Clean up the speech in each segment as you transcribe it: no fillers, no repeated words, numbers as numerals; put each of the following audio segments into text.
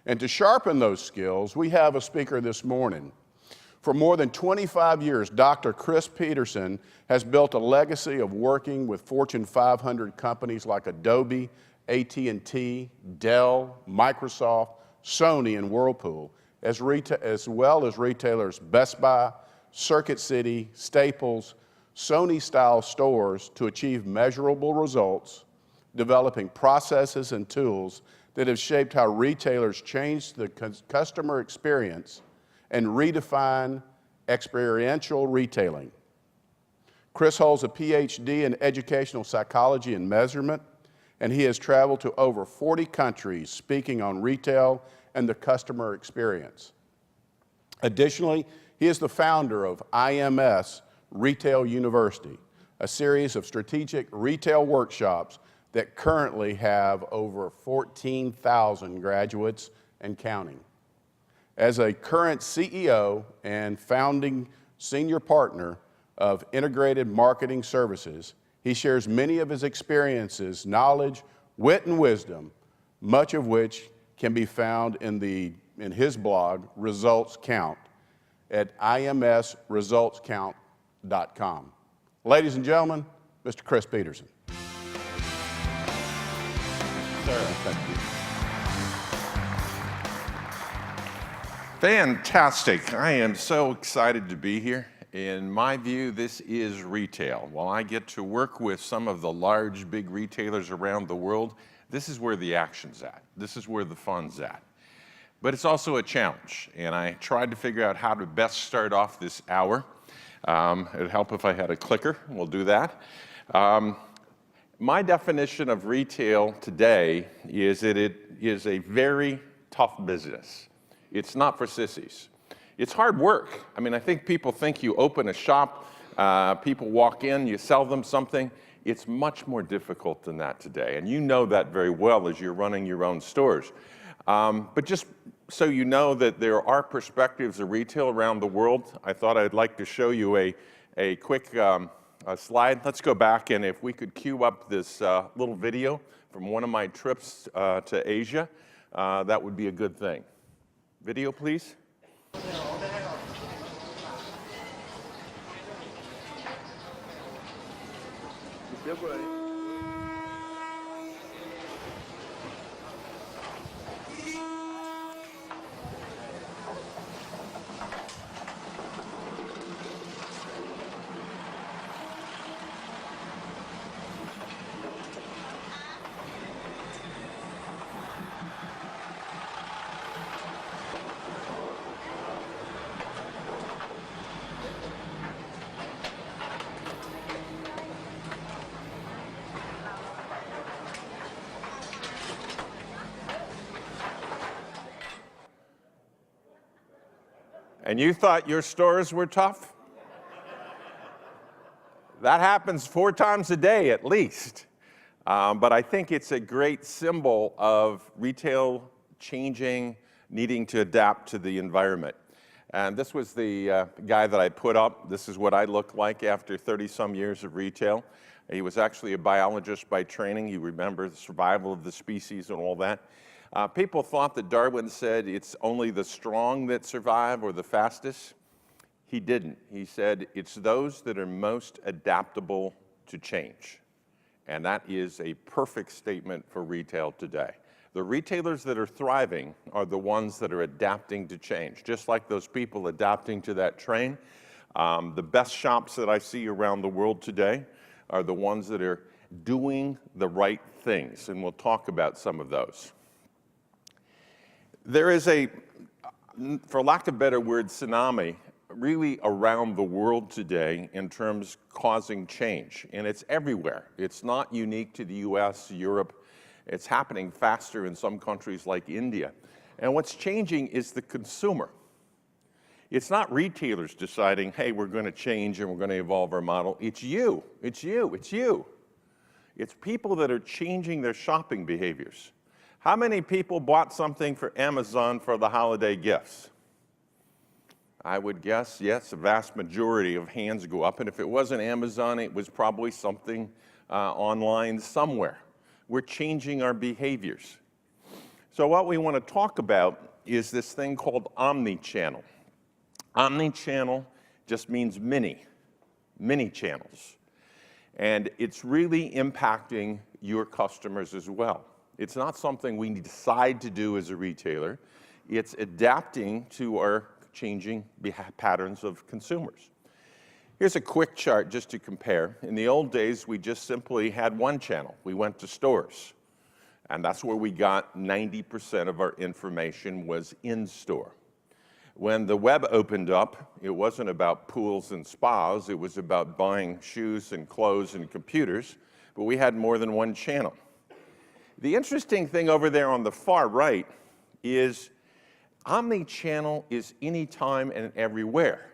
And to sharpen those skills, we have a speaker this morning. For more than 25 years, Dr. Chris Petersen has built a legacy of working with Fortune 500 companies like Adobe, AT&T, Dell, Microsoft, Sony, and Whirlpool, as well as retailers Best Buy, Circuit City, Staples, Sony-style stores to achieve measurable results, developing processes and tools that have shaped how retailers change the customer experience and redefine experiential retailing. Chris holds a PhD in educational psychology and measurement, and he has traveled to over 40 countries speaking on retail and the customer experience. Additionally, he is the founder of IMS Retail University, a series of strategic retail workshops that currently have over 14,000 graduates and counting. As a current CEO and founding senior partner of Integrated Marketing Services, he shares many of his experiences, knowledge, wit, and wisdom, much of which can be found in his blog, Results Count, at imsresultscount.com. Ladies and gentlemen, Mr. Chris Petersen. Sir, thank you. Fantastic. I am so excited to be here. In my view, this is retail. While I get to work with some of the large, big retailers around the world, this is where the action's at. This is where the fun's at. But it's also a challenge, and I tried to figure out how to best start off this hour. It'd help if I had a clicker. We'll do that. My definition of retail today is that it is a very tough business. It's not for sissies. It's hard work. I mean, I think people think you open a shop, people walk in, you sell them something. It's much more difficult than that today, and you know that very well as you're running your own stores. But just so you know that there are perspectives of retail around the world, I thought I'd like to show you a quick slide. Let's go back, and if we could cue up this little video from one of my trips to Asia, that would be a good thing. Video, please. And you thought your stores were tough? That happens 4 times a day at least. But I think it's a great symbol of retail changing, needing to adapt to the environment. And this was the guy that I put up. This is what I look like after 30-some years of retail. He was actually a biologist by training. You remember the survival of the species and all that. People thought that Darwin said it's only the strong that survive or the fastest. He didn't. He said it's those that are most adaptable to change. And that is a perfect statement for retail today. The retailers that are thriving are the ones that are adapting to change, just like those people adapting to that train. The best shops that I see around the world today are the ones that are doing the right things, and we'll talk about some of those. There is a, for lack of a better word, tsunami really around the world today in terms of causing change, and it's everywhere. It's not unique to the US, Europe. It's happening faster in some countries like India. And what's changing is the consumer. It's not retailers deciding, hey, we're going to change and we're going to evolve our model. It's you. It's you. It's you. It's people that are changing their shopping behaviors. How many people bought something for Amazon for the holiday gifts? I would guess, yes, a vast majority of hands go up. And if it wasn't Amazon, it was probably something online somewhere. We're changing our behaviors. So what we want to talk about is this thing called Omnichannel. Omnichannel just means many channels. And it's really impacting your customers as well. It's not something we decide to do as a retailer. It's adapting to our changing patterns of consumers. Here's a quick chart just to compare. In the old days, we just simply had one channel. We went to stores. And that's where we got 90% of our information was in store. When the web opened up, it wasn't about pools and spas. It was about buying shoes and clothes and computers. But we had more than one channel. The interesting thing over there on the far right is omnichannel is anytime and everywhere.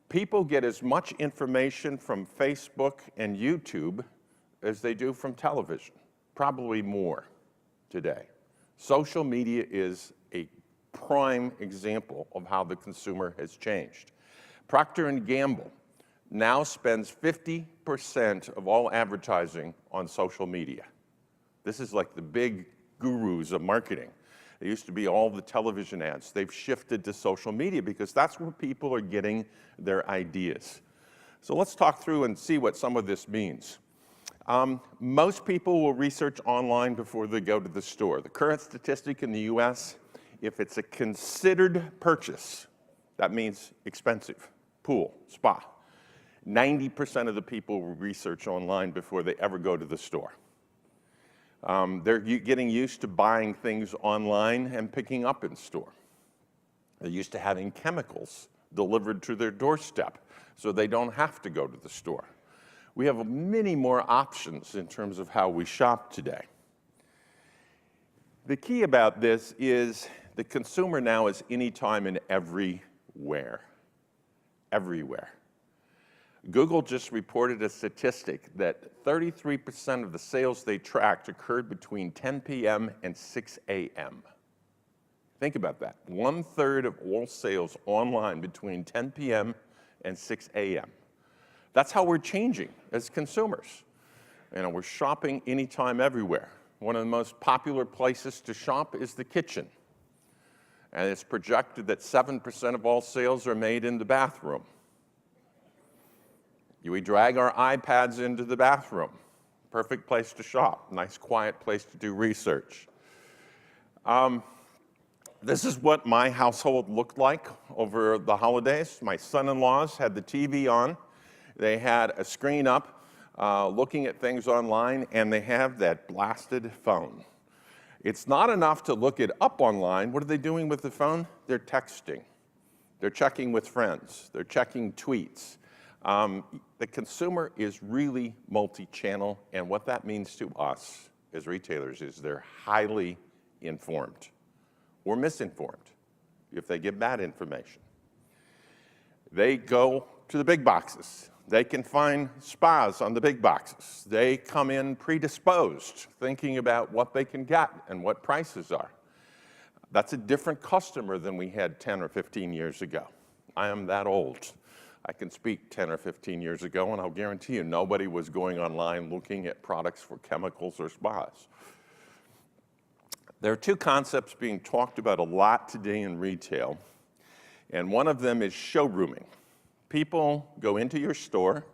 People get as much information from Facebook and YouTube as they do from television, probably more today. Social media is a prime example of how the consumer has changed. Procter & Gamble now spends 50% of all advertising on social media. This is like the big gurus of marketing. It used to be all the television ads. They've shifted to social media because that's where people are getting their ideas. So let's talk through and see what some of this means. Most people will research online before they go to the store. The current statistic in the US, if it's a considered purchase, that means expensive, pool, spa, 90% of the people will research online before they ever go to the store. They're getting used to buying things online and picking up in store. They're used to having chemicals delivered to their doorstep so they don't have to go to the store. We have many more options in terms of how we shop today. The key about this is the consumer now is anytime and everywhere. Everywhere. Google just reported a statistic that 33% of the sales they tracked occurred between 10 p.m. and 6 a.m. Think about that. 1/3 of all sales online between 10 p.m. and 6 a.m. That's how we're changing as consumers. We're shopping anytime, everywhere. One of the most popular places to shop is the kitchen. And it's projected that 7% of all sales are made in the bathroom. We drag our iPads into the bathroom. Perfect place to shop. Nice, quiet place to do research. This is what my household looked like over the holidays. My son-in-laws had the TV on. They had a screen up looking at things online, and they have that blasted phone. It's not enough to look it up online. What are they doing with the phone? They're texting. They're checking with friends. They're checking tweets. The consumer is really multi-channel, and what that means to us as retailers is they're highly informed or misinformed if they give bad information. They go to the big boxes. They can find spas on the big boxes. They come in predisposed, thinking about what they can get and what prices are. That's a different customer than we had 10 or 15 years ago. I am that old. I can speak 10 or 15 years ago, and I'll guarantee you nobody was going online looking at products for chemicals or spas. There are two concepts being talked about a lot today in retail, and one of them is showrooming. People go into your store,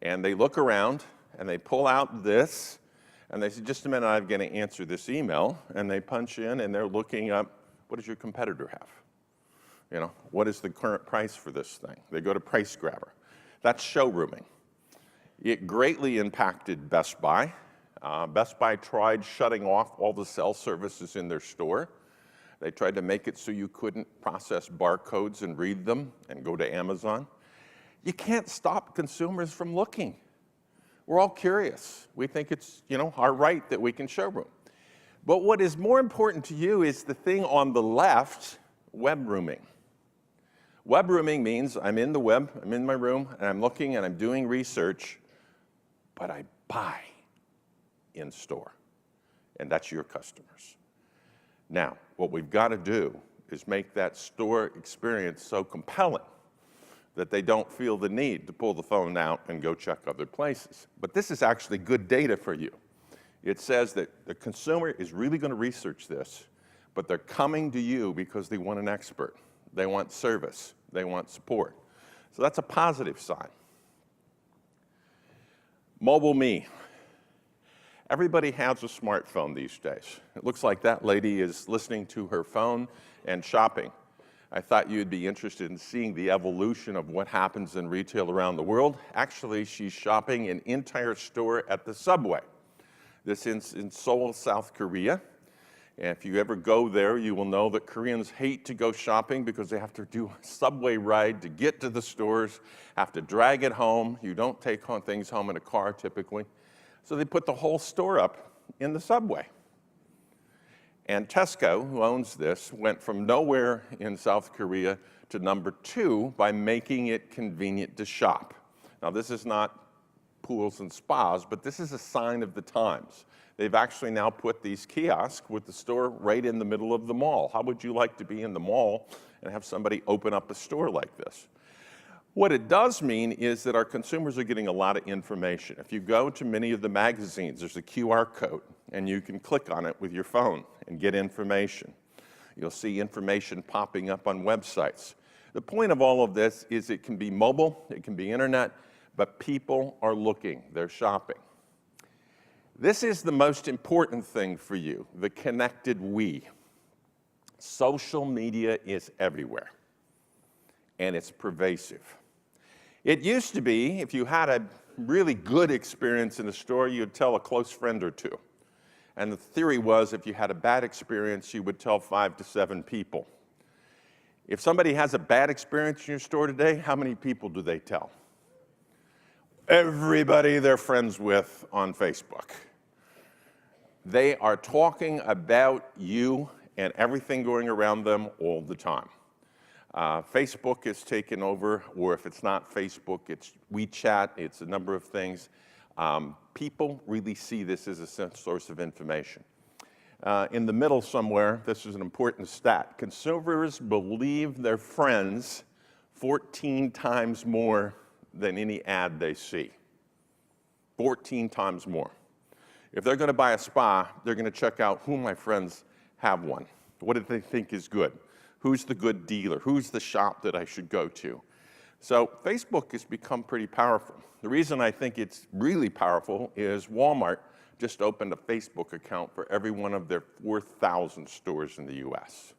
and they look around, and they pull out this, and they say, just a minute, I'm going to answer this email, and they punch in, and they're looking up, what does your competitor have? What is the current price for this thing? They go to Price Grabber. That's showrooming. It greatly impacted Best Buy. Best Buy tried shutting off all the cell services in their store. They tried to make it so you couldn't process barcodes and read them and go to Amazon. You can't stop consumers from looking. We're all curious. We think it's, our right that we can showroom. But what is more important to you is the thing on the left, web rooming. Web rooming means I'm in the web, I'm in my room, and I'm looking and I'm doing research, but I buy in store. And that's your customers. Now, what we've got to do is make that store experience so compelling that they don't feel the need to pull the phone out and go check other places. But this is actually good data for you. It says that the consumer is really going to research this, but they're coming to you because they want an expert. They want service. They want support. So that's a positive sign. Mobile me. Everybody has a smartphone these days. It looks like that lady is listening to her phone and shopping. I thought you'd be interested in seeing the evolution of what happens in retail around the world. Actually, she's shopping an entire store at the subway. This is in Seoul, South Korea. And if you ever go there, you will know that Koreans hate to go shopping because they have to do a subway ride to get to the stores, have to drag it home. You don't take things home in a car typically. So they put the whole store up in the subway. And Tesco, who owns this, went from nowhere in South Korea to number 2 by making it convenient to shop. Now, this is not pools and spas, but this is a sign of the times. They've actually now put these kiosks with the store right in the middle of the mall. How would you like to be in the mall and have somebody open up a store like this? What it does mean is that our consumers are getting a lot of information. If you go to many of the magazines, there's a QR code, and you can click on it with your phone and get information. You'll see information popping up on websites. The point of all of this is it can be mobile, it can be internet, but people are looking, they're shopping. This is the most important thing for you, the connected we. Social media is everywhere, and it's pervasive. It used to be, if you had a really good experience in a store, you'd tell a close friend or 2. And the theory was if you had a bad experience, you would tell 5 to 7 people. If somebody has a bad experience in your store today, how many people do they tell? Everybody they're friends with on Facebook. They are talking about you and everything going around them all the time. Facebook is taken over, or if it's not Facebook, it's WeChat, it's a number of things. People really see this as a source of information. In the middle somewhere, this is an important stat. Consumers believe their friends 14 times more than any ad they see. 14 times more. If they're going to buy a spa, they're going to check out who my friends have one. What do they think is good? Who's the good dealer? Who's the shop that I should go to? So Facebook has become pretty powerful. The reason I think it's really powerful is Walmart just opened a Facebook account for every one of their 4,000 stores in the US.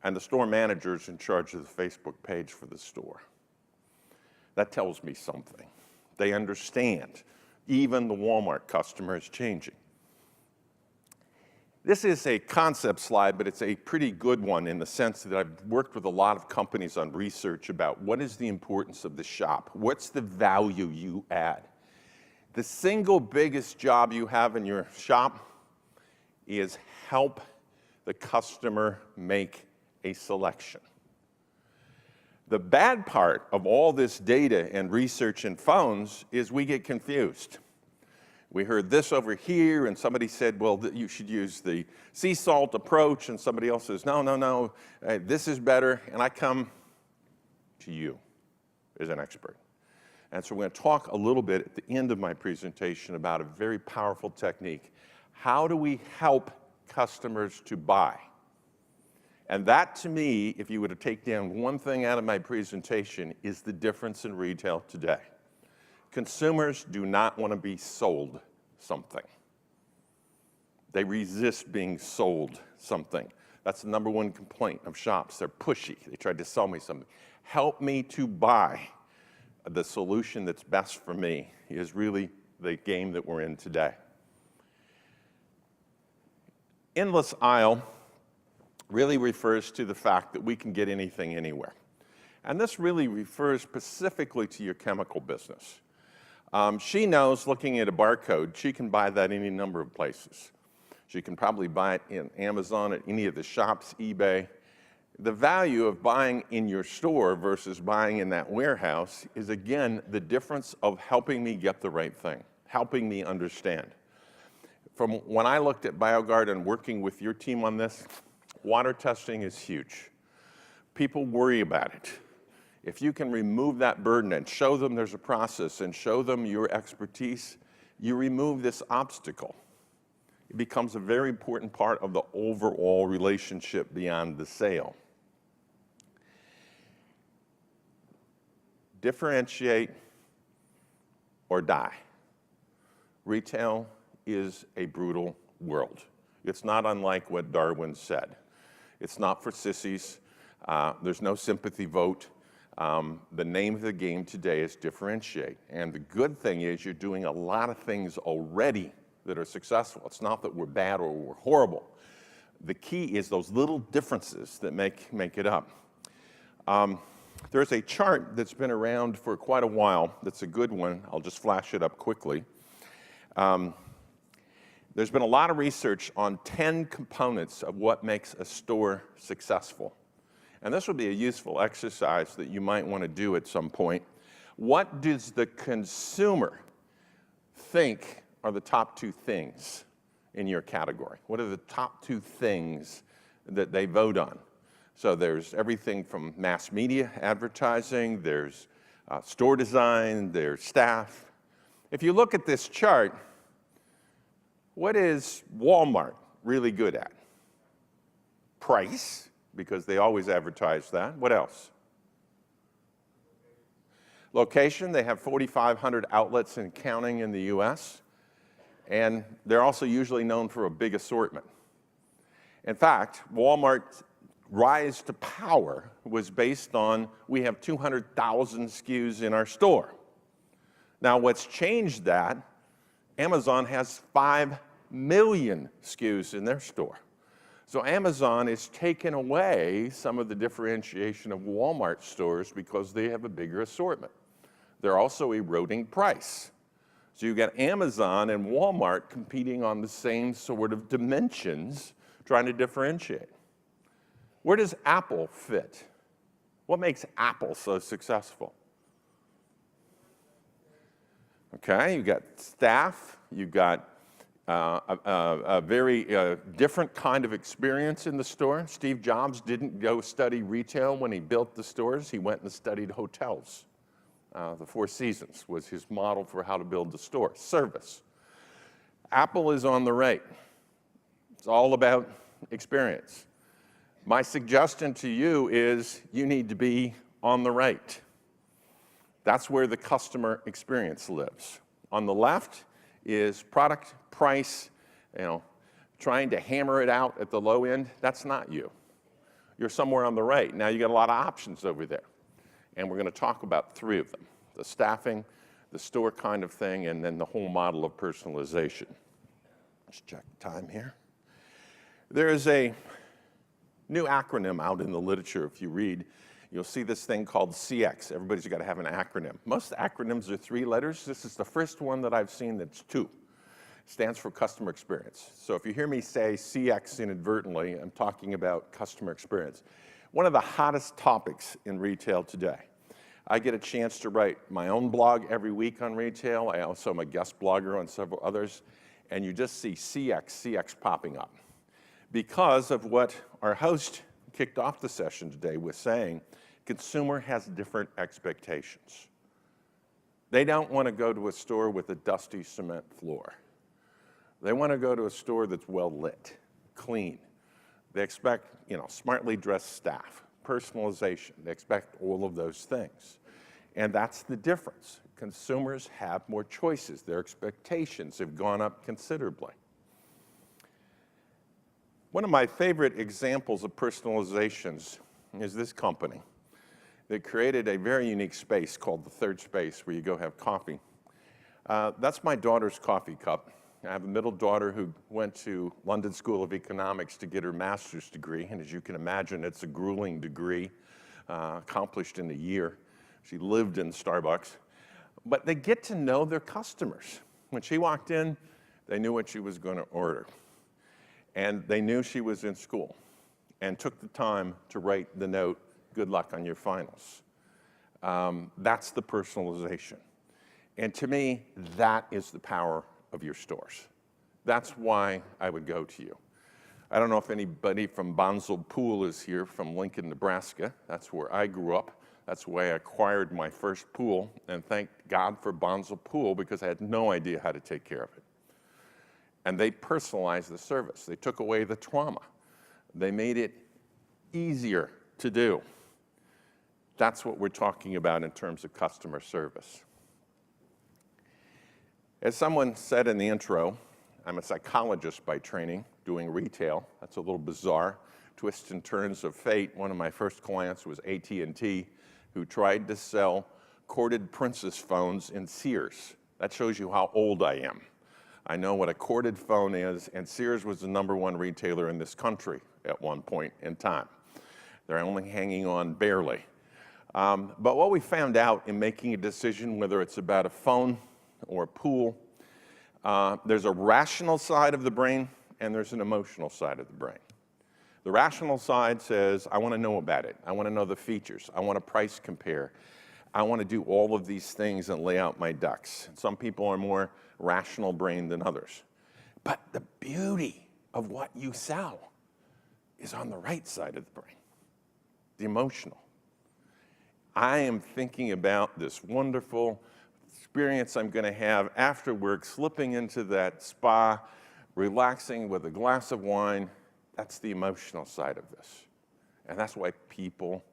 And the store manager is in charge of the Facebook page for the store. That tells me something. They understand. Even the Walmart customer is changing. This is a concept slide, but it's a pretty good one in the sense that I've worked with a lot of companies on research about what is the importance of the shop? What's the value you add? The single biggest job you have in your shop is help the customer make a selection. The bad part of all this data and research in phones is we get confused. We heard this over here, and somebody said, well, you should use the sea salt approach, and somebody else says, no, this is better, and I come to you as an expert. And so we're going to talk a little bit at the end of my presentation about a very powerful technique. How do we help customers to buy? And that, to me, if you were to take down one thing out of my presentation, is the difference in retail today. Consumers do not want to be sold something. They resist being sold something. That's the number one complaint of shops. They're pushy. They tried to sell me something. Help me to buy the solution that's best for me is really the game that we're in today. Endless aisle really refers to the fact that we can get anything anywhere. And this really refers specifically to your chemical business. She knows, looking at a barcode, she can buy that any number of places. She can probably buy it in Amazon, at any of the shops, eBay. The value of buying in your store versus buying in that warehouse is, again, the difference of helping me get the right thing, helping me understand. From when I looked at BioGuard and working with your team on this, water testing is huge. People worry about it. If you can remove that burden and show them there's a process and show them your expertise, you remove this obstacle. it becomes a very important part of the overall relationship beyond the sale. Differentiate or die. Retail is a brutal world. It's not unlike what Darwin said. It's not for sissies. There's no sympathy vote. The name of the game today is differentiate. And the good thing is you're doing a lot of things already that are successful. It's not that we're bad or we're horrible. The key is those little differences that make it up. There's a chart that's been around for quite a while that's a good one. I'll just flash it up quickly. There's been a lot of research on 10 components of what makes a store successful. And this would be a useful exercise that you might want to do at some point. What does the consumer think are the top 2 things in your category? What are the top 2 things that they vote on? So there's everything from mass media advertising, there's store design, there's staff. If you look at this chart, what is Walmart really good at? Price, because they always advertise that. What else? Location, they have 4,500 outlets and counting in the US. And they're also usually known for a big assortment. In fact, Walmart's rise to power was based on we have 200,000 SKUs in our store. Now, what's changed that, Amazon has 5 million SKUs in their store. So Amazon is taking away some of the differentiation of Walmart stores because they have a bigger assortment. They're also eroding price. So you've got Amazon and Walmart competing on the same sort of dimensions, trying to differentiate. Where does Apple fit? What makes Apple so successful? Okay, you've got staff, you've got a very different kind of experience in the store. Steve Jobs didn't go study retail when he built the stores. He went and studied hotels. The Four Seasons was his model for how to build the store. Service. Apple is on the right. It's all about experience. My suggestion to you is you need to be on the right. That's where the customer experience lives. On the left is product, price, trying to hammer it out at the low end. That's not you. You're somewhere on the right. Now you got a lot of options over there. And we're going to talk about 3 of them. The staffing, the store kind of thing, and then the whole model of personalization. Let's check time here. There is a new acronym out in the literature. If you read, you'll see this thing called CX. Everybody's got to have an acronym. Most acronyms are 3 letters. This is the first one that I've seen that's 2. It stands for customer experience. So if you hear me say CX inadvertently, I'm talking about customer experience. One of the hottest topics in retail today. I get a chance to write my own blog every week on retail. I also am a guest blogger on several others. And you just see CX popping up. Because of what our host kicked off the session today with saying, consumer has different expectations. They don't want to go to a store with a dusty cement floor. They want to go to a store that's well lit, clean. They expect, smartly dressed staff, personalization. They expect all of those things. And that's the difference. Consumers have more choices. Their expectations have gone up considerably. One of my favorite examples of personalizations is this company that created a very unique space called the Third Space, where you go have coffee. That's my daughter's coffee cup. I have a middle daughter who went to London School of Economics to get her master's degree, and as you can imagine, it's a grueling degree, accomplished in a year. She lived in Starbucks. But they get to know their customers. When she walked in, they knew what she was going to order. And they knew she was in school and took the time to write the note, "Good luck on your finals." That's the personalization. And to me, that is the power of your stores. That's why I would go to you. I don't know if anybody from Bonzel Pool is here from Lincoln, Nebraska. That's where I grew up. That's why I acquired my first pool, and thank God for Bonzel Pool because I had no idea how to take care of it. And they personalized the service. They took away the trauma. They made it easier to do. That's what we're talking about in terms of customer service. As someone said in the intro, I'm a psychologist by training, doing retail. That's a little bizarre. Twists and turns of fate. One of my first clients was AT&T, who tried to sell corded Princess phones in Sears. That shows you how old I am. I know what a corded phone is, and Sears was the #1 retailer in this country at one point in time. They're only hanging on barely. But what we found out in making a decision, whether it's about a phone or a pool, there's a rational side of the brain and there's an emotional side of the brain. The rational side says, I want to know about it. I want to know the features. I want to price compare. I want to do all of these things and lay out my ducks. Some people are more rational brain than others. But the beauty of what you sell is on the right side of the brain, the emotional. I am thinking about this wonderful experience I'm going to have after work, slipping into that spa, relaxing with a glass of wine. That's the emotional side of this. And that's why people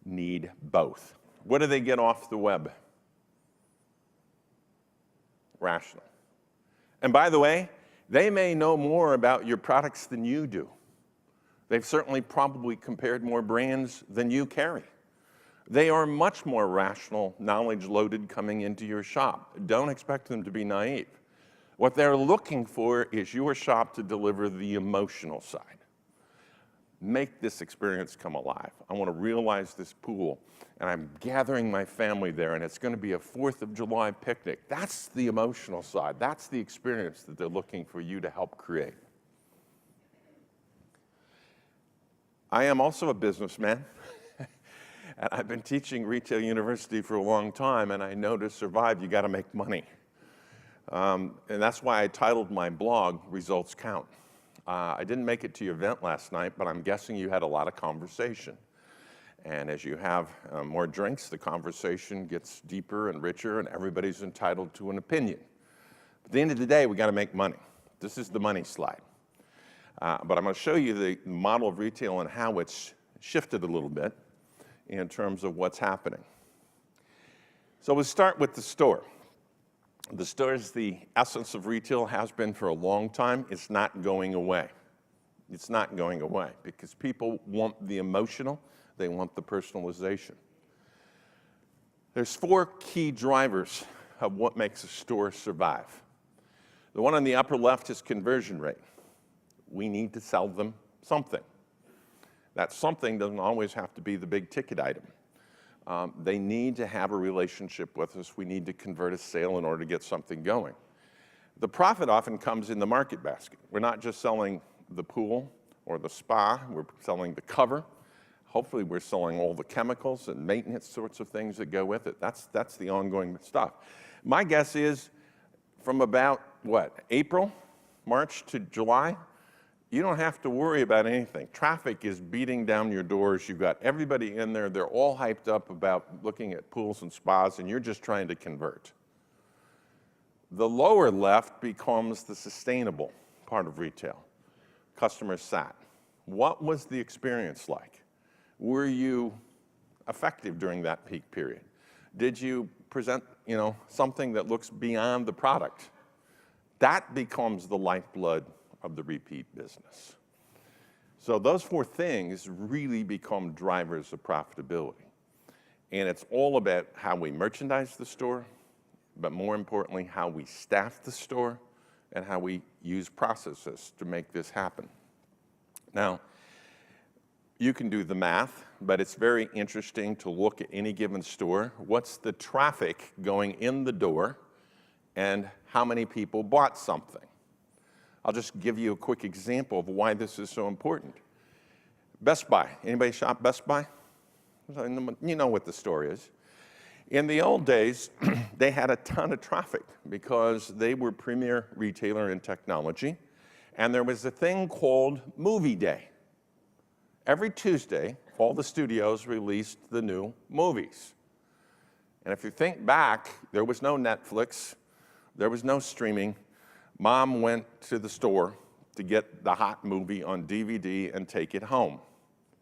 need both. What do they get off the web? Rational. And by the way, they may know more about your products than you do. They've certainly probably compared more brands than you carry. They are much more rational, knowledge-loaded coming into your shop. Don't expect them to be naive. What they're looking for is your shop to deliver the emotional side. Make this experience come alive. I want to realize this pool, and I'm gathering my family there, and it's going to be a 4th of July picnic. That's the emotional side. That's the experience that they're looking for you to help create. I am also a businessman. And I've been teaching retail university for a long time, and I know to survive, you got to make money. And that's why I titled my blog, Results Count. I didn't make it to your event last night, but I'm guessing you had a lot of conversation. And as you have more drinks, the conversation gets deeper and richer, and everybody's entitled to an opinion. At the end of the day, we got to make money. This is the money slide. But I'm going to show you the model of retail and how it's shifted a little bit in terms of what's happening. So we'll start with the store. The store is the essence of retail, has been for a long time. It's not going away. It's not going away because people want the emotional, they want the personalization. There's 4 key drivers of what makes a store survive. The one on the upper left is conversion rate. We need to sell them something. That something doesn't always have to be the big ticket item. They need to have a relationship with us. We need to convert a sale in order to get something going. The profit often comes in the market basket. We're not just selling the pool or the spa, we're selling the cover. Hopefully we're selling all the chemicals and maintenance sorts of things that go with it. That's the ongoing stuff. My guess is from about, April, March to July, you don't have to worry about anything. Traffic is beating down your doors. You've got everybody in there. They're all hyped up about looking at pools and spas, and you're just trying to convert. The lower left becomes the sustainable part of retail. Customer sat. What was the experience like? Were you effective during that peak period? Did you present, something that looks beyond the product? That becomes the lifeblood of the repeat business. So those 4 things really become drivers of profitability. And it's all about how we merchandise the store, but more importantly, how we staff the store and how we use processes to make this happen. Now, you can do the math, but it's very interesting to look at any given store. What's the traffic going in the door and how many people bought something? I'll just give you a quick example of why this is so important. Best Buy. Anybody shop Best Buy? You know what the story is. In the old days, they had a ton of traffic because they were premier retailer in technology, and there was a thing called Movie Day. Every Tuesday, all the studios released the new movies. And if you think back, there was no Netflix, there was no streaming, Mom went to the store to get the hot movie on DVD and take it home.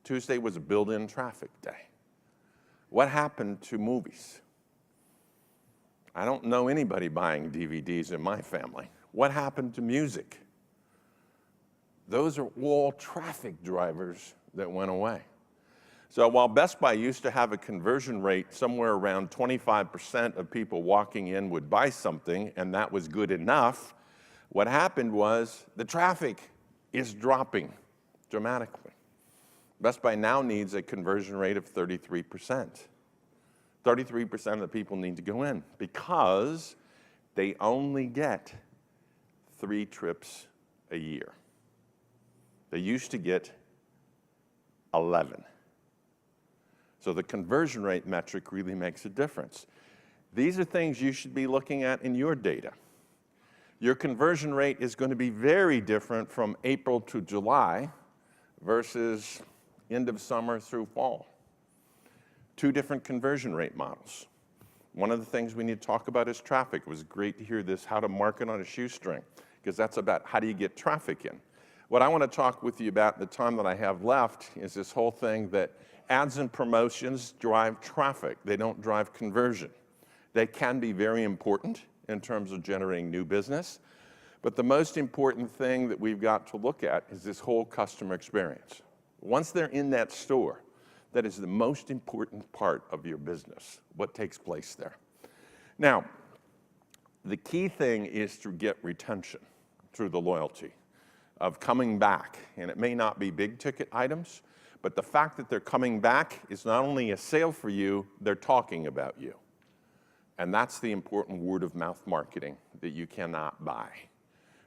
Tuesday was a built-in traffic day. What happened to movies? I don't know anybody buying DVDs in my family. What happened to music? Those are all traffic drivers that went away. So while Best Buy used to have a conversion rate somewhere around 25% of people walking in would buy something, and that was good enough, what happened was the traffic is dropping dramatically. Best Buy now needs a conversion rate of 33%. 33% of the people need to go in because they only get 3 trips a year. They used to get 11. So the conversion rate metric really makes a difference. These are things you should be looking at in your data. Your conversion rate is going to be very different from April to July versus end of summer through fall. 2 different conversion rate models. One of the things we need to talk about is traffic. It was great to hear this, how to market on a shoestring, because that's about how do you get traffic in. What I want to talk with you about in the time that I have left is this whole thing that ads and promotions drive traffic. They don't drive conversion. They can be very important in terms of generating new business, but the most important thing that we've got to look at is this whole customer experience. Once they're in that store, that is the most important part of your business, what takes place there. Now, the key thing is to get retention through the loyalty of coming back. And it may not be big ticket items, but the fact that they're coming back is not only a sale for you, they're talking about you. And that's the important word of mouth marketing that you cannot buy.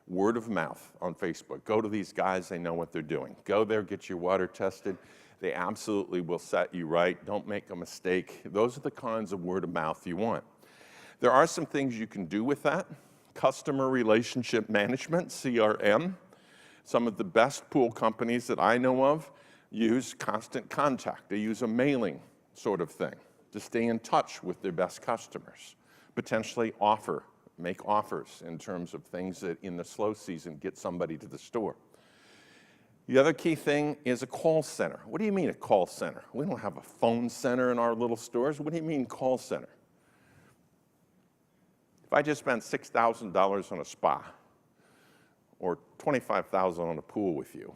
Word of mouth on Facebook. Go to these guys, they know what they're doing. Go there, get your water tested. They absolutely will set you right. Don't make a mistake. Those are the kinds of word of mouth you want. There are some things you can do with that. Customer relationship management, CRM. Some of the best pool companies that I know of use constant contact. They use a mailing sort of thing to stay in touch with their best customers. Potentially make offers in terms of things that in the slow season get somebody to the store. The other key thing is a call center. What do you mean a call center? We don't have a phone center in our little stores. What do you mean call center? If I just spent $6,000 on a spa or $25,000 on a pool with you,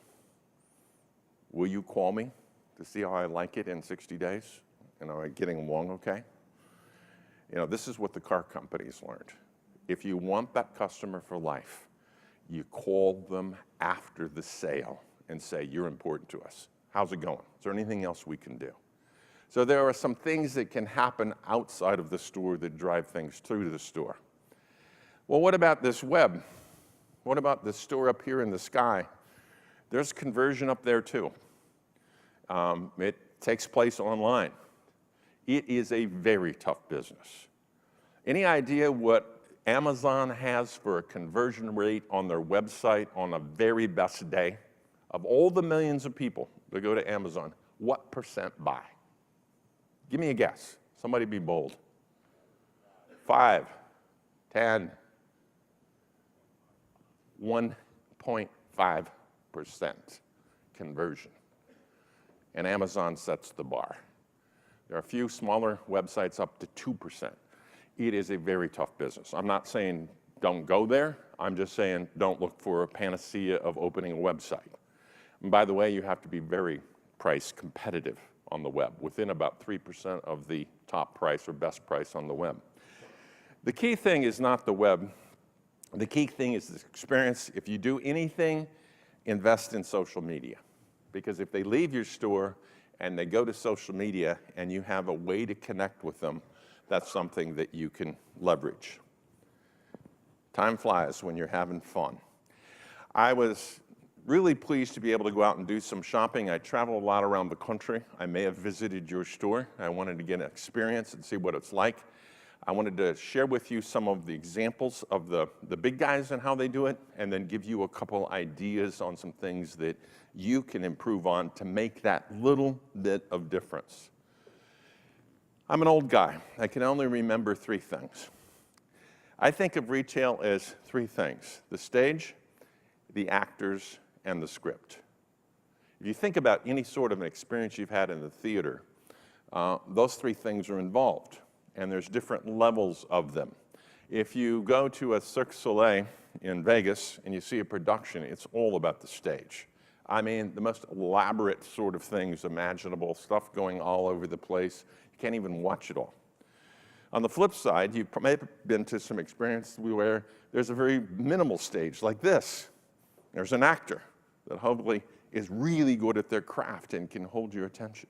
will you call me to see how I like it in 60 days? And are we getting along okay? You know, this is what the car companies learned. If you want that customer for life, you call them after the sale and say, you're important to us. How's it going? Is there anything else we can do? So there are some things that can happen outside of the store that drive things through to the store. Well, what about this web? What about the store up here in the sky? There's conversion up there too. It takes place online. It is a very tough business. Any idea what Amazon has for a conversion rate on their website on a very best day? Of all the millions of people that go to Amazon, what % buy? Give me a guess. Somebody be bold. 5, 10, 1.5% conversion. And Amazon sets the bar. There are a few smaller websites up to 2%. It is a very tough business. I'm not saying don't go there. I'm just saying don't look for a panacea of opening a website. And by the way, you have to be very price competitive on the web, within about 3% of the top price or best price on the web. The key thing is not the web. The key thing is the experience. If you do anything, invest in social media. Because if they leave your store and they go to social media and you have a way to connect with them, that's something that you can leverage. Time flies when you're having fun. I was really pleased to be able to go out and do some shopping. I travel a lot around the country. I may have visited your store. I wanted to get an experience and see what it's like. I wanted to share with you some of the examples of the big guys and how they do it, and then give you a couple ideas on some things that you can improve on to make that little bit of difference. I'm an old guy. I can only remember 3 things. I think of retail as three things: the stage, the actors, and the script. If you think about any sort of an experience you've had in the theater, those three things are involved, and there's different levels of them. If you go to a Cirque du Soleil in Vegas and you see a production, it's all about the stage. I mean, the most elaborate sort of things imaginable, stuff going all over the place. You can't even watch it all. On the flip side, you may have been to some experience where there's a very minimal stage like this. There's an actor that hopefully is really good at their craft and can hold your attention.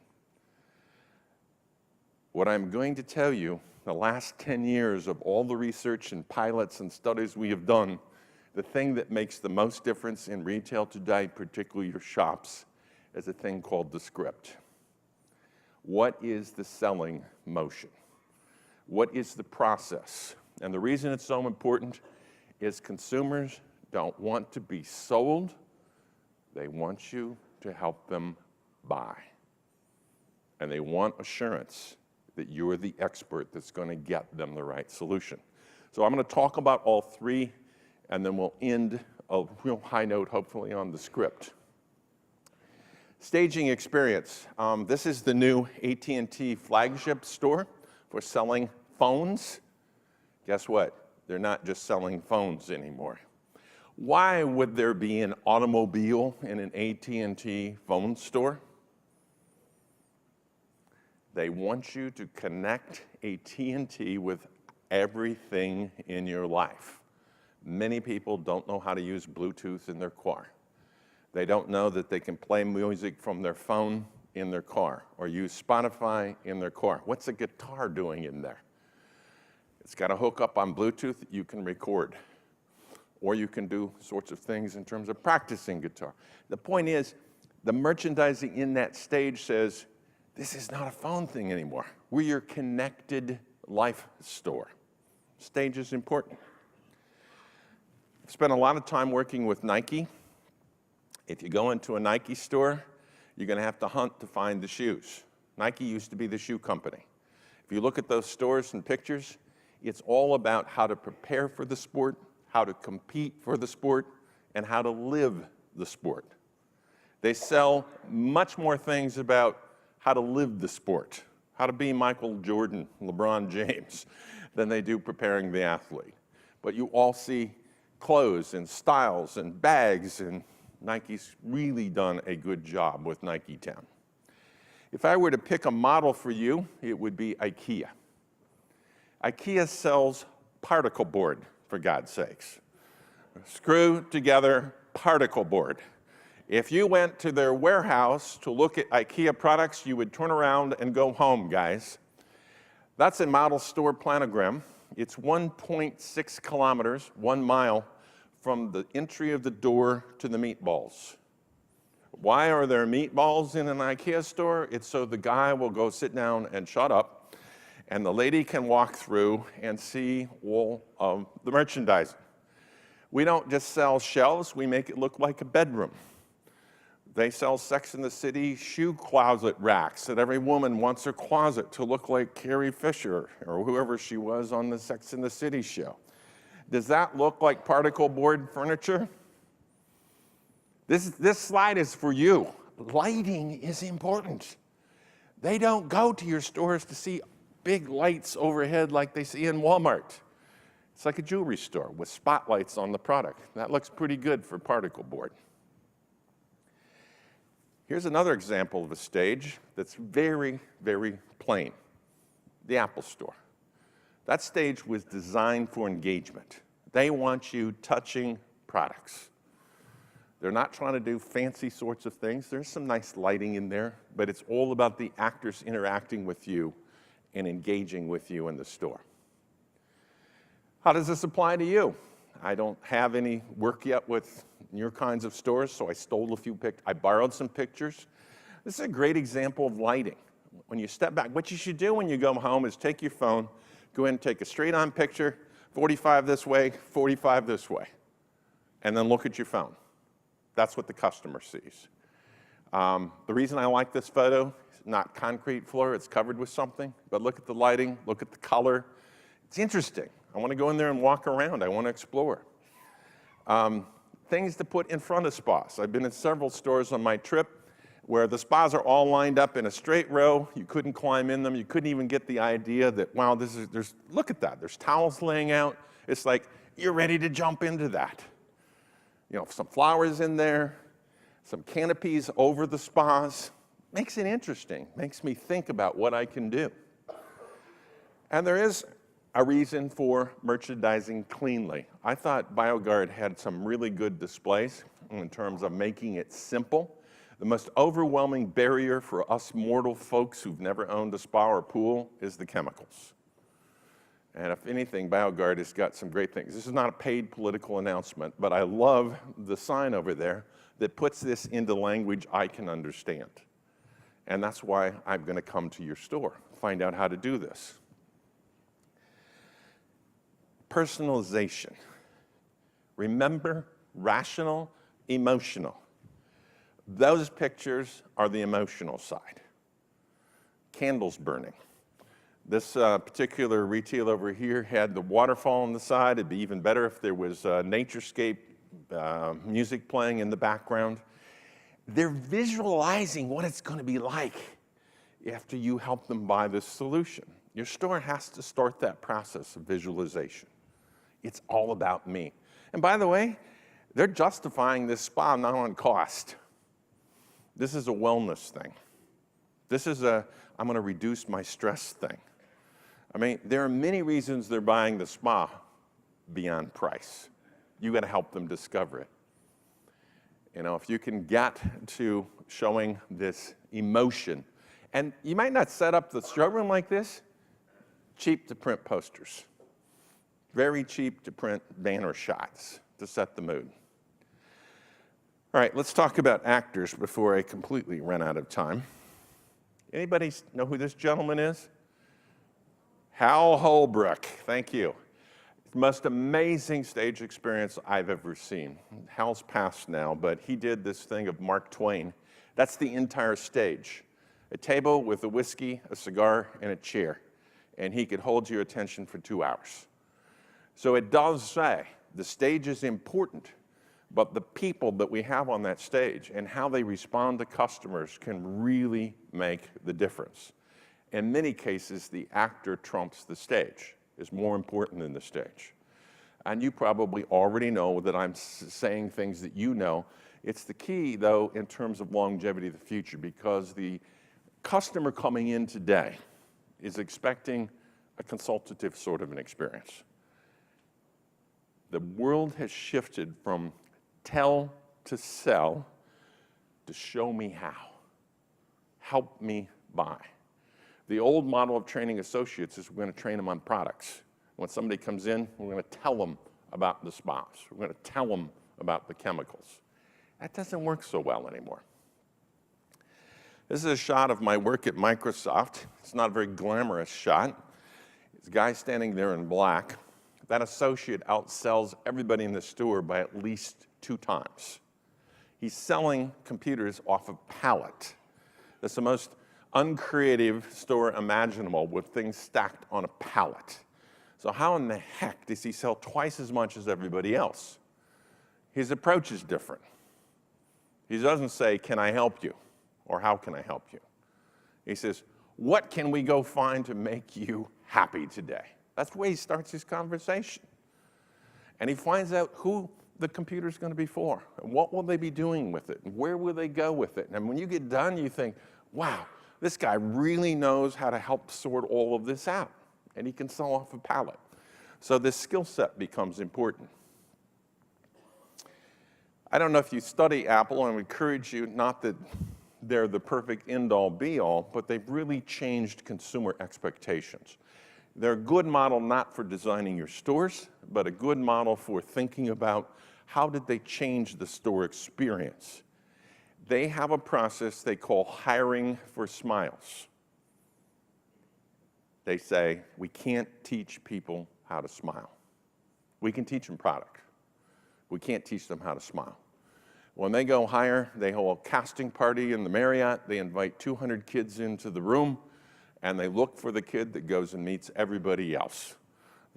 What I'm going to tell you, the last 10 years of all the research and pilots and studies we have done, the thing that makes the most difference in retail today, particularly your shops, is a thing called the script. What is the selling motion? What is the process? And the reason it's so important is consumers don't want to be sold. They want you to help them buy. And they want assurance that you're the expert that's going to get them the right solution. So I'm going to talk about all three, and then we'll end a real high note, hopefully, on the script. Staging experience. This is the new AT&T flagship store for selling phones. Guess what? They're not just selling phones anymore. Why would there be an automobile in an AT&T phone store? They want you to connect AT&T with everything in your life. Many people don't know how to use Bluetooth in their car. They don't know that they can play music from their phone in their car or use Spotify in their car. What's a guitar doing in there? It's got a hook up on Bluetooth that you can record. Or you can do sorts of things in terms of practicing guitar. The point is, the merchandising in that stage says, this is not a phone thing anymore. We're your connected life store. Stage is important. I've spent a lot of time working with Nike. If you go into a Nike store, you're going to have to hunt to find the shoes. Nike used to be the shoe company. If you look at those stores and pictures, it's all about how to prepare for the sport, how to compete for the sport, and how to live the sport. They sell much more things about how to live the sport, how to be Michael Jordan, LeBron James, than they do preparing the athlete. But you all see clothes and styles and bags, and Nike's really done a good job with Nike Town. If I were to pick a model for you, it would be IKEA. IKEA sells particle board, for God's sakes. Screw together particle board. If you went to their warehouse to look at IKEA products, you would turn around and go home, guys. That's a model store planogram. It's 1.6 kilometers, 1 mile, from the entry of the door to the meatballs. Why are there meatballs in an IKEA store? It's so the guy will go sit down and shut up, and the lady can walk through and see all of the merchandising. We don't just sell shelves, we make it look like a bedroom. They sell Sex and the City shoe closet racks that every woman wants her closet to look like Carrie Fisher or whoever she was on the Sex and the City show. Does that look like particle board furniture? This slide is for you. Lighting is important. They don't go to your stores to see big lights overhead like they see in Walmart. It's like a jewelry store with spotlights on the product. That looks pretty good for particle board. Here's another example of a stage that's very, very plain. The Apple Store. That stage was designed for engagement. They want you touching products. They're not trying to do fancy sorts of things. There's some nice lighting in there, but it's all about the actors interacting with you and engaging with you in the store. How does this apply to you? I don't have any work yet with your kinds of stores, so I stole a few pictures. I borrowed some pictures. This is a great example of lighting. When you step back, what you should do when you go home is take your phone, go in and take a straight-on picture, 45 this way, 45 this way, and then look at your phone. That's what the customer sees. The reason I like this photo is not concrete floor, it's covered with something, but look at the lighting, look at the color. It's interesting. I want to go in there and walk around. I want to explore. Things to put in front of spas. I've been in several stores on my trip where the spas are all lined up in a straight row. You couldn't climb in them. You couldn't even get the idea that, wow, look at that. There's towels laying out. It's like, you're ready to jump into that. You know, some flowers in there, some canopies over the spas. Makes it interesting. Makes me think about what I can do. And there is a reason for merchandising cleanly. I thought BioGuard had some really good displays in terms of making it simple. The most overwhelming barrier for us mortal folks who've never owned a spa or pool is the chemicals. And if anything, BioGuard has got some great things. This is not a paid political announcement, but I love the sign over there that puts this into language I can understand. And that's why I'm going to come to your store, find out how to do this. Personalization. Remember, rational, emotional. Those pictures are the emotional side. Candles burning. This particular retailer over here had the waterfall on the side. It'd be even better if there was naturescape music playing in the background. They're visualizing what it's going to be like after you help them buy this solution. Your store has to start that process of visualization. It's all about me. And by the way, they're justifying this spa not on cost. This is a wellness thing. This is I'm going to reduce my stress thing. I mean, there are many reasons they're buying the spa beyond price. You got to help them discover it. You know, if you can get to showing this emotion, and you might not set up the showroom like this, cheap to print posters. Very cheap to print banner shots to set the mood. All right, let's talk about actors before I completely run out of time. Anybody know who this gentleman is? Hal Holbrook, thank you. The most amazing stage experience I've ever seen. Hal's passed now, but he did this thing of Mark Twain. That's the entire stage. A table with a whiskey, a cigar, and a chair. And he could hold your attention for 2 hours. So it does say the stage is important, but the people that we have on that stage and how they respond to customers can really make the difference. In many cases, the actor trumps the stage, is more important than the stage. And you probably already know that I'm saying things that you know. It's the key, though, in terms of longevity of the future, because the customer coming in today is expecting a consultative sort of an experience. The world has shifted from tell to sell to show me how. Help me buy. The old model of training associates is we're going to train them on products. When somebody comes in, we're going to tell them about the spas. We're going to tell them about the chemicals. That doesn't work so well anymore. This is a shot of my work at Microsoft. It's not a very glamorous shot. It's a guy standing there in black. That associate outsells everybody in the store by at least 2 times. He's selling computers off a pallet. That's the most uncreative store imaginable, with things stacked on a pallet. So how in the heck does he sell twice as much as everybody else? His approach is different. He doesn't say, can I help you? Or how can I help you? He says, what can we go find to make you happy today? That's the way he starts his conversation. And he finds out who the computer's going to be for, and what will they be doing with it, and where will they go with it. And when you get done, you think, wow, this guy really knows how to help sort all of this out, and he can sell off a pallet. So this skill set becomes important. I don't know if you study Apple, and I would encourage you, not that they're the perfect end-all be-all, but they've really changed consumer expectations. They're a good model not for designing your stores, but a good model for thinking about how did they change the store experience. They have a process they call hiring for smiles. They say, we can't teach people how to smile. We can teach them product. We can't teach them how to smile. When they go hire, they hold a casting party in the Marriott. They invite 200 kids into the room, and they look for the kid that goes and meets everybody else.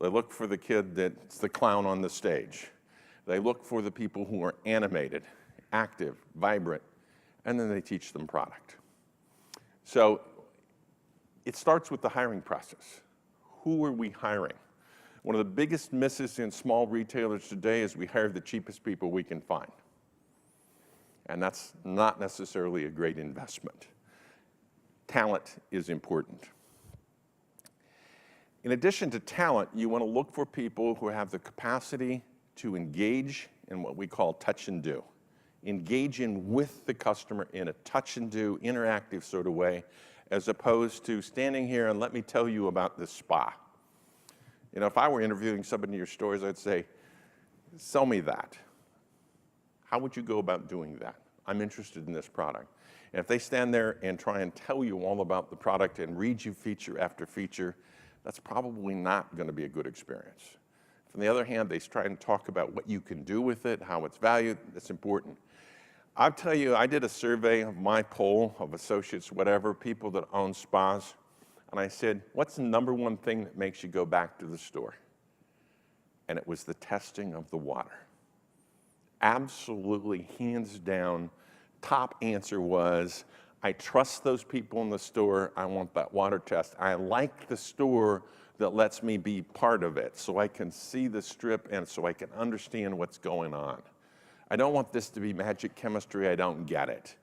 They look for the kid that's the clown on the stage. They look for the people who are animated, active, vibrant, and then they teach them product. So it starts with the hiring process. Who are we hiring? One of the biggest misses in small retailers today is we hire the cheapest people we can find. And that's not necessarily a great investment. Talent is important. In addition to talent, you want to look for people who have the capacity to engage in what we call touch and do. Engage in with the customer in a touch and do, interactive sort of way, as opposed to standing here and let me tell you about this spa. You know, if I were interviewing somebody in your stores, I'd say, sell me that. How would you go about doing that? I'm interested in this product. And if they stand there and try and tell you all about the product and read you feature after feature, that's probably not going to be a good experience. If on the other hand, they try and talk about what you can do with it, how it's valued, that's important. I'll tell you, I did a survey of my poll of associates, whatever, people that own spas, and I said, what's the number one thing that makes you go back to the store? And it was the testing of the water. Absolutely, hands down, top answer was, I trust those people in the store, I want that water test. I like the store that lets me be part of it so I can see the strip and so I can understand what's going on. I don't want this to be magic chemistry, I don't get it.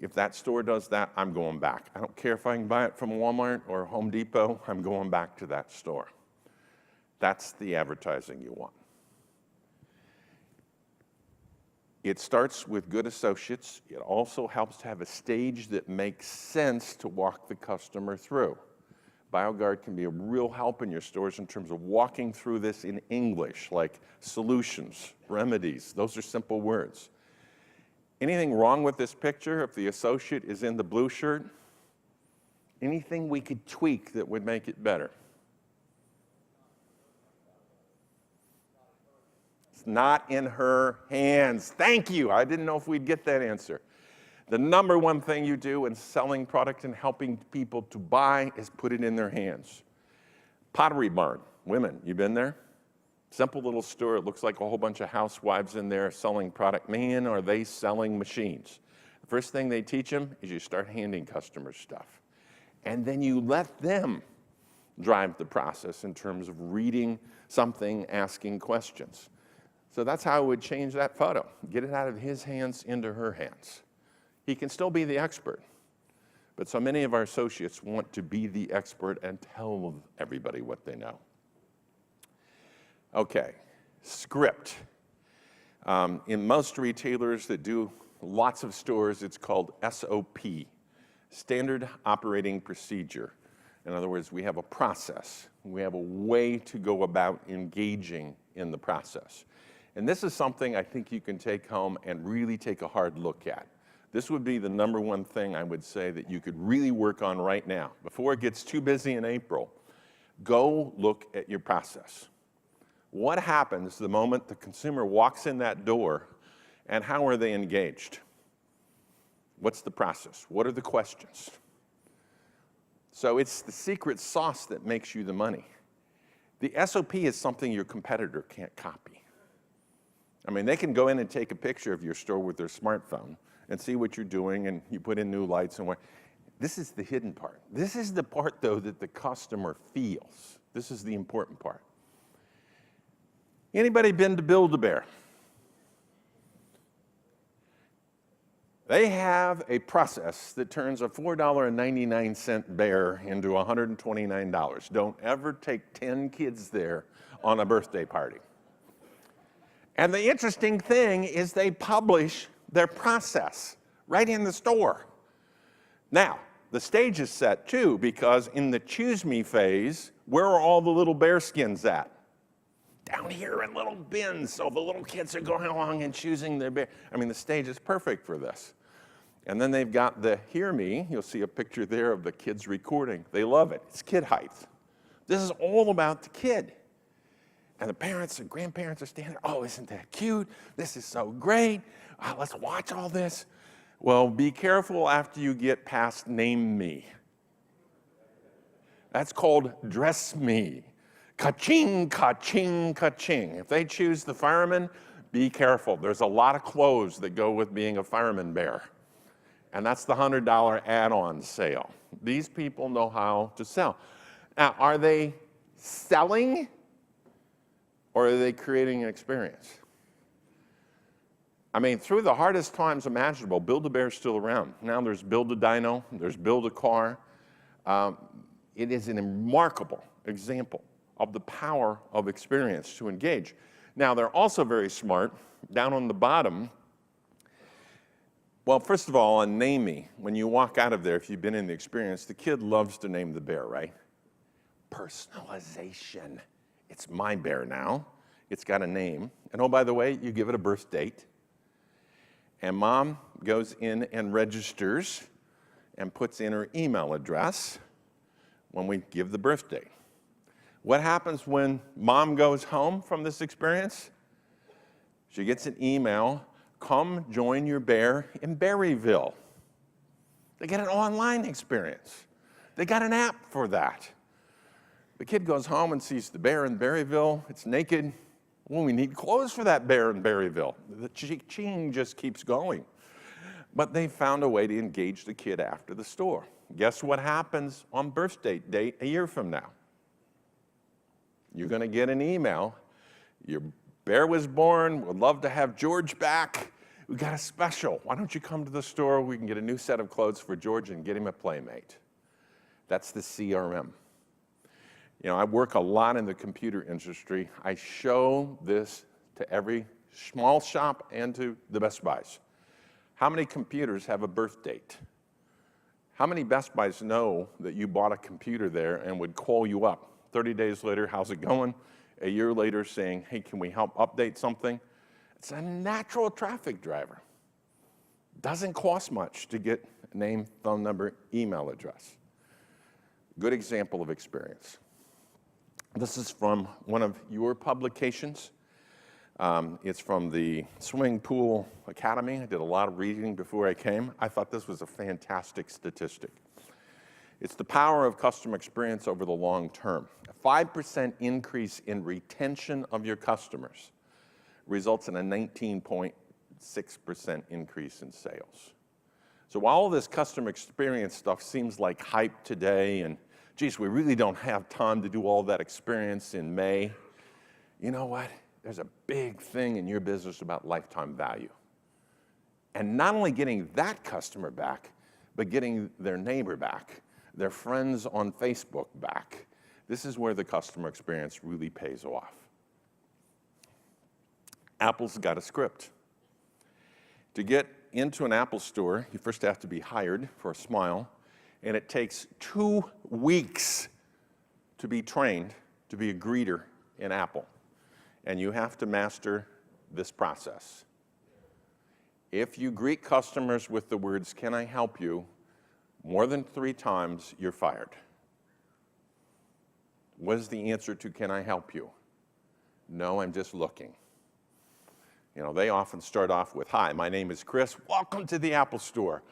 If that store does that, I'm going back. I don't care if I can buy it from Walmart or Home Depot, I'm going back to that store. That's the advertising you want. It starts with good associates. It also helps to have a stage that makes sense to walk the customer through. BioGuard can be a real help in your stores in terms of walking through this in English, like solutions, remedies. Those are simple words. Anything wrong with this picture if the associate is in the blue shirt? Anything we could tweak that would make it better? It's not in her hands. Thank you. I didn't know if we'd get that answer. The number one thing you do in selling product and helping people to buy is put it in their hands. Pottery Barn. Women, you been there? Simple little store. It looks like a whole bunch of housewives in there selling product. Man, are they selling machines. The first thing they teach them is you start handing customers stuff. And then you let them drive the process in terms of reading something, asking questions. So that's how I would change that photo. Get it out of his hands into her hands. He can still be the expert. But so many of our associates want to be the expert and tell everybody what they know. Okay, script. In most retailers that do lots of stores, it's called SOP, Standard Operating Procedure. In other words, we have a process. We have a way to go about engaging in the process. And this is something I think you can take home and really take a hard look at. This would be the number one thing I would say that you could really work on right now. Before it gets too busy in April, go look at your process. What happens the moment the consumer walks in that door, and how are they engaged? What's the process? What are the questions? So it's the secret sauce that makes you the money. The SOP is something your competitor can't copy. I mean, they can go in and take a picture of your store with their smartphone and see what you're doing, and you put in new lights and what. This is the hidden part. This is the part, though, that the customer feels. This is the important part. Anybody been to Build-A-Bear? They have a process that turns a $4.99 bear into $129. Don't ever take 10 kids there on a birthday party. And the interesting thing is they publish their process right in the store. Now, the stage is set too, because in the choose me phase, where are all the little bear skins at? Down here in little bins, so the little kids are going along and choosing their bear. I mean, the stage is perfect for this. And then they've got the hear me. You'll see a picture there of the kids recording. They love it. It's kid height. This is all about the kid. And the parents and grandparents are standing there, oh, isn't that cute? This is so great. Let's watch all this. Well, be careful after you get past name me. That's called dress me. Ka-ching, ka-ching, ka-ching. If they choose the fireman, be careful. There's a lot of clothes that go with being a fireman bear. And that's the $100 add-on sale. These people know how to sell. Now, are they selling or are they creating an experience? I mean, through the hardest times imaginable, Build-A-Bear's still around. Now there's Build-A-Dino, there's Build-A-Car. It is a remarkable example of the power of experience to engage. Now, they're also very smart. Down on the bottom, well, first of all, on Name Me, when you walk out of there, if you've been in the experience, the kid loves to name the bear, right? Personalization. It's my bear now. It's got a name. And oh, by the way, you give it a birth date. And mom goes in and registers and puts in her email address when we give the birth date. What happens when mom goes home from this experience? She gets an email, come join your bear in Berryville. They get an online experience. They got an app for that. The kid goes home and sees the bear in Berryville. It's naked. Well, we need clothes for that bear in Berryville. The ching just keeps going. But they found a way to engage the kid after the store. Guess what happens on birthday date a year from now? You're going to get an email. Your bear was born. Would love to have George back. We got a special. Why don't you come to the store? We can get a new set of clothes for George and get him a playmate. That's the CRM. You know, I work a lot in the computer industry. I show this to every small shop and to the Best Buys. How many computers have a birth date? How many Best Buys know that you bought a computer there and would call you up 30 days later, how's it going? A year later saying, hey, can we help update something? It's a natural traffic driver. Doesn't cost much to get name, phone number, email address. Good example of experience. This is from one of your publications. It's from the Swimming Pool Academy. I did a lot of reading before I came. I thought this was a fantastic statistic. It's the power of customer experience over the long term. A 5% increase in retention of your customers results in a 19.6% increase in sales. So while all this customer experience stuff seems like hype today, and geez, we really don't have time to do all that experience in May, you know what? There's a big thing in your business about lifetime value. And not only getting that customer back, but getting their neighbor back, their friends on Facebook back. This is where the customer experience really pays off. Apple's got a script. To get into an Apple store, you first have to be hired for a smile, and it takes 2 weeks to be trained to be a greeter in Apple. And you have to master this process. If you greet customers with the words, "Can I help you?" more than 3 times, you're fired. What is the answer to "Can I help you"? No, I'm just looking. You know, they often start off with, "Hi, my name is Chris. Welcome to the Apple Store.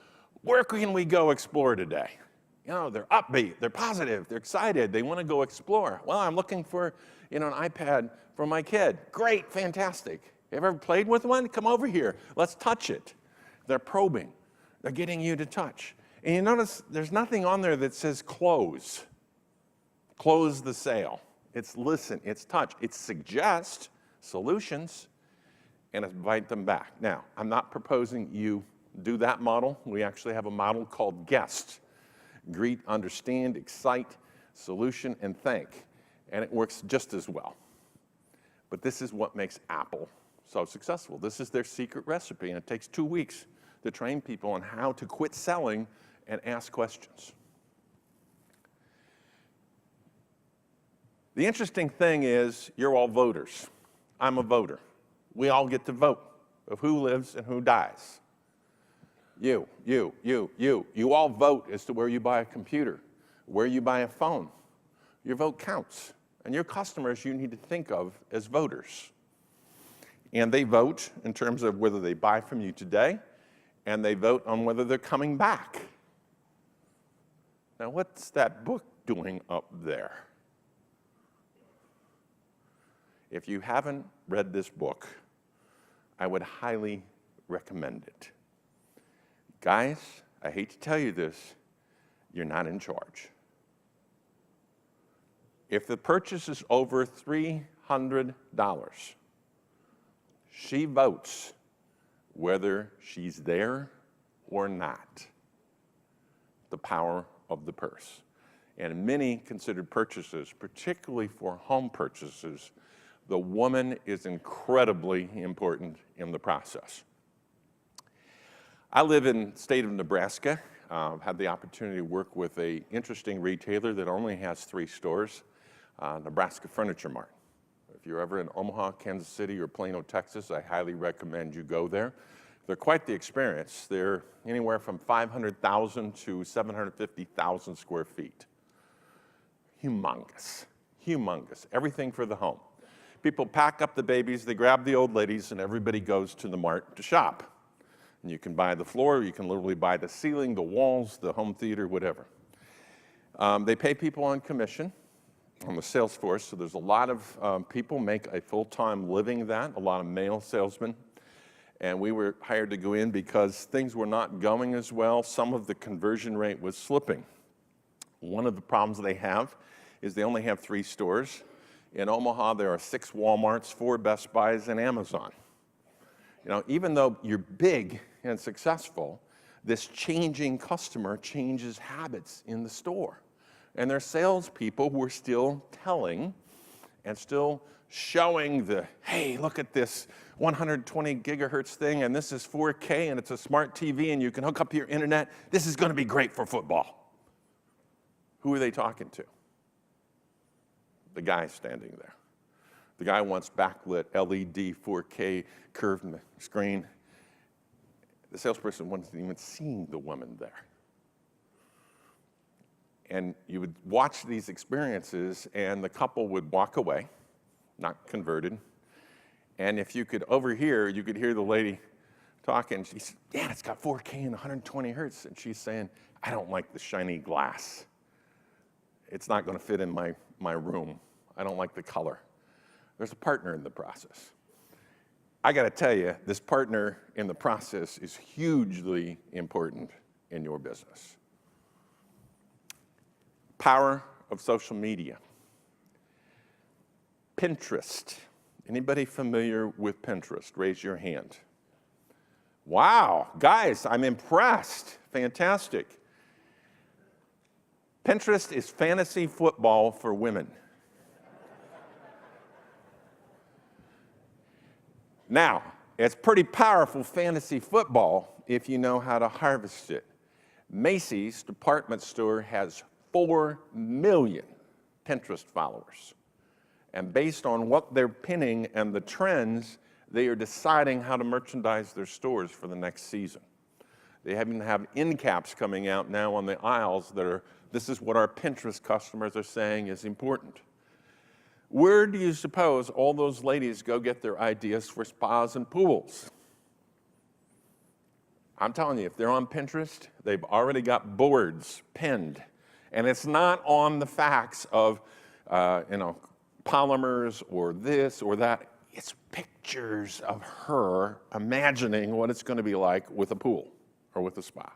Where can we go explore today?" You know, they're upbeat, they're positive, they're excited, they want to go explore. "Well, I'm looking for, an iPad for my kid." "Great, fantastic. Have you ever played with one? Come over here. Let's touch it." They're probing. They're getting you to touch. And you notice there's nothing on there that says close. Close the sale. It's listen, it's touch. It's suggest solutions and invite them back. Now, I'm not proposing you do that model. We actually have a model called GUEST. Greet, understand, excite, solution, and thank. And it works just as well. But this is what makes Apple so successful. This is their secret recipe, and it takes 2 weeks to train people on how to quit selling and ask questions. The interesting thing is you're all voters. I'm a voter. We all get to vote of who lives and who dies. You all vote as to where you buy a computer, where you buy a phone. Your vote counts. And your customers you need to think of as voters. And they vote in terms of whether they buy from you today, and they vote on whether they're coming back. Now, what's that book doing up there? If you haven't read this book, I would highly recommend it. Guys, I hate to tell you this, you're not in charge. If the purchase is over $300, she votes whether she's there or not. The power of the purse. And many considered purchases, particularly for home purchases, the woman is incredibly important in the process. I live in the state of Nebraska. I've had the opportunity to work with an interesting retailer that only has 3 stores, Nebraska Furniture Mart. If you're ever in Omaha, Kansas City, or Plano, Texas, I highly recommend you go there. They're quite the experience. They're anywhere from 500,000 to 750,000 square feet. Humongous, humongous, everything for the home. People pack up the babies, they grab the old ladies, and everybody goes to the mart to shop. And you can buy the floor, you can literally buy the ceiling, the walls, the home theater, whatever. They pay people on commission on the sales force, so there's a lot of people make a full-time living that, a lot of male salesmen. And we were hired to go in because things were not going as well. Some of the conversion rate was slipping. One of the problems they have is they only have 3 stores. In Omaha, there are 6 Walmarts, 4 Best Buys, and Amazon. You know, even though you're big and successful, this changing customer changes habits in the store. And there are salespeople who are still telling and still showing the, hey, look at this 120 gigahertz thing, and this is 4K, and it's a smart TV, and you can hook up your internet. This is going to be great for football. Who are they talking to? The guy standing there. The guy wants backlit LED 4K curved screen. The salesperson wasn't even seeing the woman there. And you would watch these experiences, and the couple would walk away, not converted. And if you could overhear, you could hear the lady talking. She said, yeah, it's got 4K and 120 hertz. And she's saying, I don't like the shiny glass. It's not going to fit in my room. I don't like the color. There's a partner in the process. I got to tell you, this partner in the process is hugely important in your business. Power of social media. Pinterest. Anybody familiar with Pinterest? Raise your hand. Wow, guys, I'm impressed. Fantastic. Pinterest is fantasy football for women. Now, it's pretty powerful fantasy football if you know how to harvest it. Macy's department store has 4 million Pinterest followers. And based on what they're pinning and the trends, they are deciding how to merchandise their stores for the next season. They even have end caps coming out now on the aisles that are, this is what our Pinterest customers are saying is important. Where do you suppose all those ladies go get their ideas for spas and pools? I'm telling you, if they're on Pinterest, they've already got boards pinned. And it's not on the facts of, polymers or this or that. It's pictures of her imagining what it's going to be like with a pool or with a spa.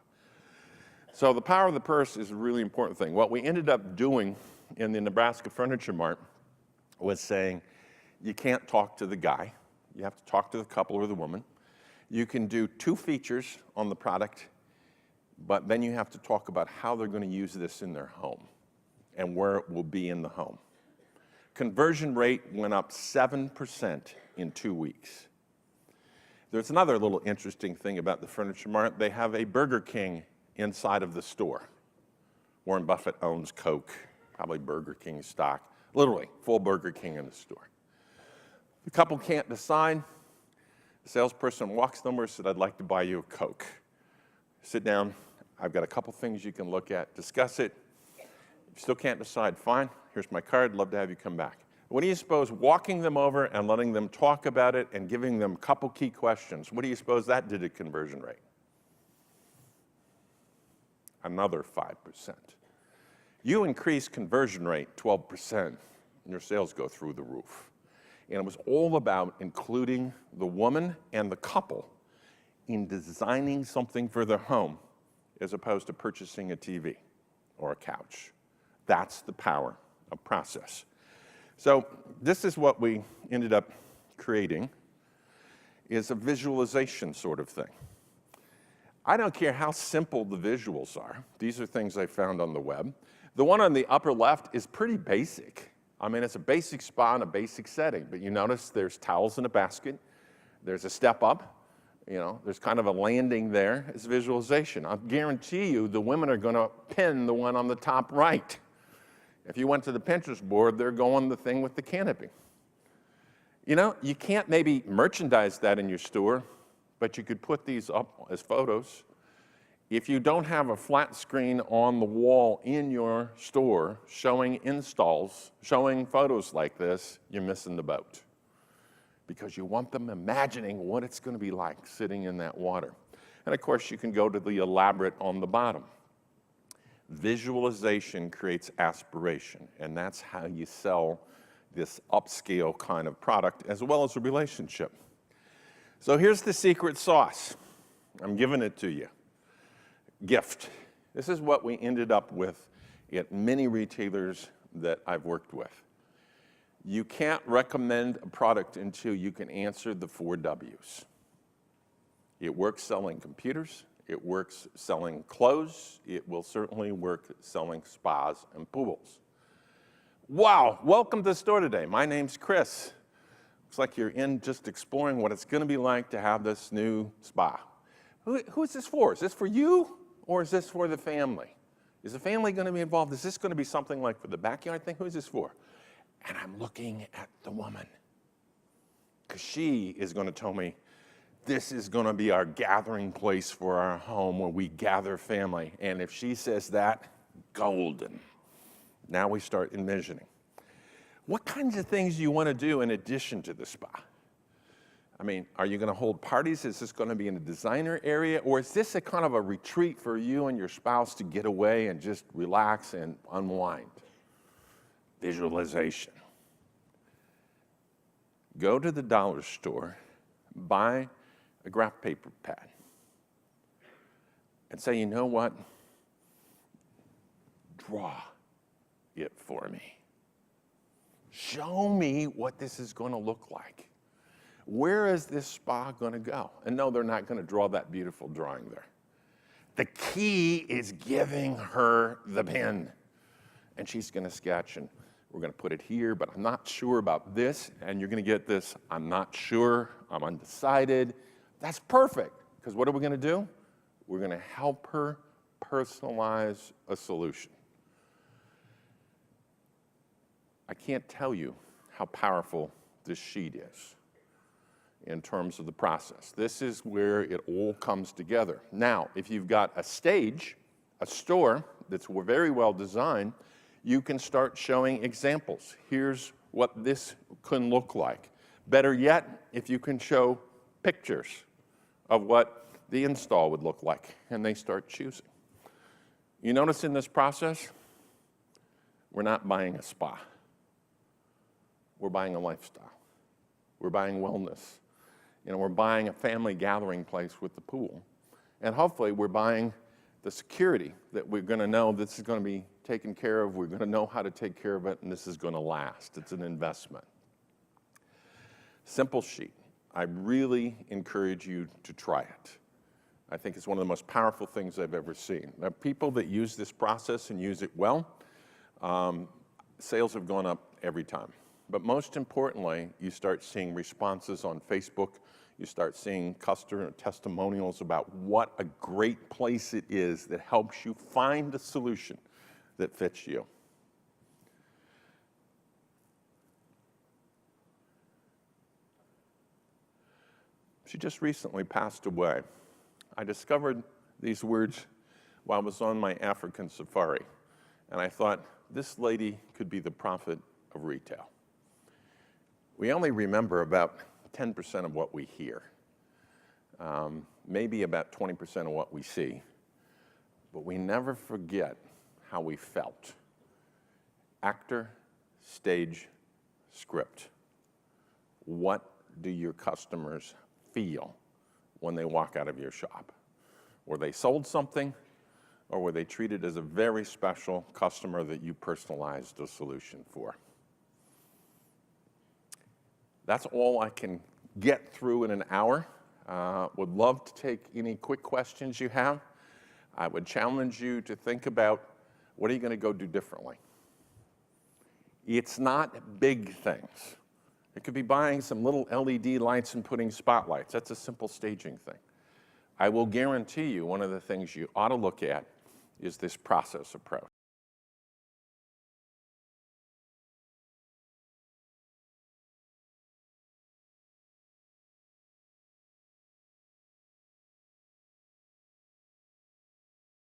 So the power of the purse is a really important thing. What we ended up doing in the Nebraska Furniture Mart was saying, you can't talk to the guy. You have to talk to the couple or the woman. You can do 2 features on the product, but then you have to talk about how they're going to use this in their home and where it will be in the home. Conversion rate went up 7% in 2 weeks. There's another little interesting thing about the Furniture Mart. They have a Burger King inside of the store. Warren Buffett owns Coke, probably Burger King stock. Literally, full Burger King in the store. The couple can't decide. The salesperson walks them over and said, I'd like to buy you a Coke. Sit down. I've got a couple things you can look at, discuss it. If you still can't decide, fine. Here's my card. Love to have you come back. What do you suppose walking them over and letting them talk about it and giving them a couple key questions, what do you suppose that did to conversion rate? Another 5%. You increase conversion rate 12%, and your sales go through the roof. And it was all about including the woman and the couple in designing something for their home as opposed to purchasing a TV or a couch. That's the power of process. So this is what we ended up creating, is a visualization sort of thing. I don't care how simple the visuals are. These are things I found on the web. The one on the upper left is pretty basic. I mean, it's a basic spa in a basic setting, but you notice there's towels in a basket, there's a step up, there's kind of a landing there. It's visualization. I'll guarantee you the women are going to pin the one on the top right. If you went to the Pinterest board, they're going the thing with the canopy. You can't maybe merchandise that in your store, but you could put these up as photos. If you don't have a flat screen on the wall in your store showing installs, showing photos like this, you're missing the boat. Because you want them imagining what it's going to be like sitting in that water. And of course, you can go to the elaborate on the bottom. Visualization creates aspiration, and that's how you sell this upscale kind of product as well as a relationship. So here's the secret sauce. I'm giving it to you. Gift. This is what we ended up with at many retailers that I've worked with. You can't recommend a product until you can answer the 4 W's. It works selling computers, it works selling clothes, it will certainly work selling spas and pools. Wow, welcome to the store today. My name's Chris. Looks like you're in just exploring what it's going to be like to have this new spa. Who is this for? Is this for you or is this for the family? Is the family going to be involved? Is this going to be something like for the backyard thing? Who is this for? And I'm looking at the woman because she is going to tell me this is going to be our gathering place for our home where we gather family. And if she says that, golden. Now we start envisioning. What kinds of things do you want to do in addition to the spa? I mean, are you going to hold parties? Is this going to be in a designer area? Or is this a kind of a retreat for you and your spouse to get away and just relax and unwind? Visualization. Go to the dollar store, buy a graph paper pad, and say, you know what? Draw it for me. Show me what this is going to look like. Where is this spa going to go? And no, they're not going to draw that beautiful drawing there. The key is giving her the pen. And she's going to sketch, and we're going to put it here, but I'm not sure about this. And you're going to get this, I'm not sure, I'm undecided. That's perfect, because what are we going to do? We're going to help her personalize a solution. I can't tell you how powerful this sheet is in terms of the process. This is where it all comes together. Now, if you've got a stage, a store that's very well designed, you can start showing examples. Here's what this can look like. Better yet, if you can show pictures of what the install would look like, and they start choosing. You notice in this process, we're not buying a spa. We're buying a lifestyle. We're buying wellness. We're buying a family gathering place with the pool. And hopefully we're buying the security that we're going to know this is going to be taken care of, we're going to know how to take care of it, and this is going to last. It's an investment. Simple sheet. I really encourage you to try it. I think it's one of the most powerful things I've ever seen. There are people that use this process and use it well. Sales have gone up every time. But most importantly, you start seeing responses on Facebook. You start seeing customer testimonials about what a great place it is that helps you find a solution that fits you. She just recently passed away. I discovered these words while I was on my African safari. And I thought, this lady could be the prophet of retail. We only remember about 10% of what we hear, maybe about 20% of what we see, but we never forget how we felt. Actor, stage, script. what do your customers feel when they walk out of your shop? Were they sold something, or were they treated as a very special customer that you personalized a solution for? That's all I can get through in an hour. Would love to take any quick questions you have. I would challenge you to think about, what are you going to go do differently? It's not big things. It could be buying some little LED lights and putting spotlights. That's a simple staging thing. I will guarantee you one of the things you ought to look at is this process approach.